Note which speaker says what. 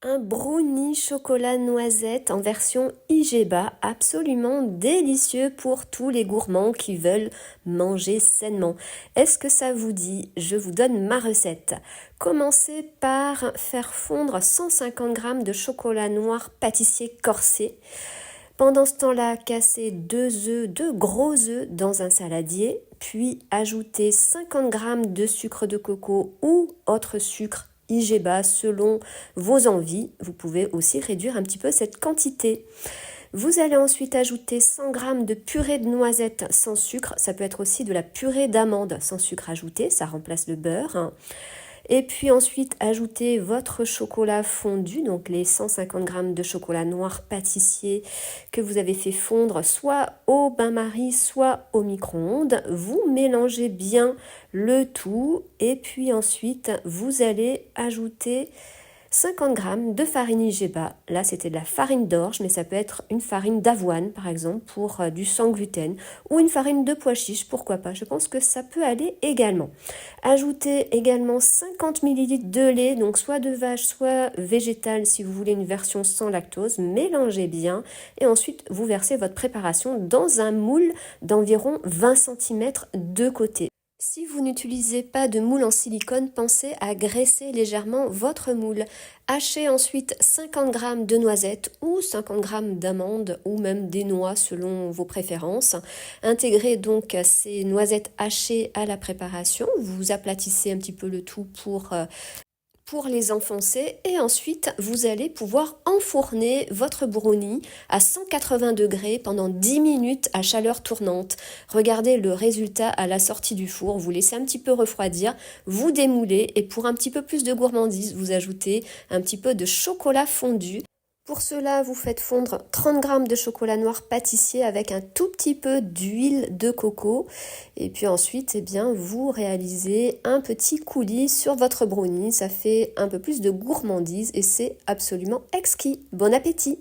Speaker 1: Un brownie chocolat noisette en version IGEBA, absolument délicieux pour tous les gourmands qui veulent manger sainement. Est-ce que ça vous dit? Je vous donne ma recette. Commencez par faire fondre 150 g de chocolat noir pâtissier corsé. Pendant ce temps-là, cassez 2 gros œufs dans un saladier, puis ajoutez 50 g de sucre de coco ou autre sucre IGEBA selon vos envies. Vous pouvez aussi réduire un petit peu cette quantité. Vous allez ensuite ajouter 100 g de purée de noisettes sans sucre. Ça peut être aussi de la purée d'amandes sans sucre ajouté, ça remplace le beurre. Et puis ensuite, ajoutez votre chocolat fondu, donc les 150 g de chocolat noir pâtissier que vous avez fait fondre soit au bain-marie, soit au micro-ondes. Vous mélangez bien le tout et puis ensuite, vous allez ajouter 50 g de farine IGEBA. Là, c'était de la farine d'orge, mais ça peut être une farine d'avoine, par exemple, pour du sans gluten, ou une farine de pois chiche, pourquoi pas. Je pense que ça peut aller également. Ajoutez également 50 ml de lait, donc soit de vache, soit végétal, si vous voulez une version sans lactose. Mélangez bien et ensuite, vous versez votre préparation dans un moule d'environ 20 cm de côté. Si vous n'utilisez pas de moule en silicone, pensez à graisser légèrement votre moule. Hachez ensuite 50 g de noisettes ou 50 g d'amandes ou même des noix selon vos préférences. Intégrez donc ces noisettes hachées à la préparation. Vous aplatissez un petit peu le tout pour les enfoncer et ensuite vous allez pouvoir enfourner votre brownie à 180 degrés pendant 10 minutes à chaleur tournante. Regardez le résultat à la sortie du four, vous laissez un petit peu refroidir, vous démoulez et pour un petit peu plus de gourmandise, vous ajoutez un petit peu de chocolat fondu. Pour cela, vous faites fondre 30 g de chocolat noir pâtissier avec un tout petit peu d'huile de coco. Et puis ensuite, eh bien, vous réalisez un petit coulis sur votre brownie. Ça fait un peu plus de gourmandise et c'est absolument exquis. Bon appétit!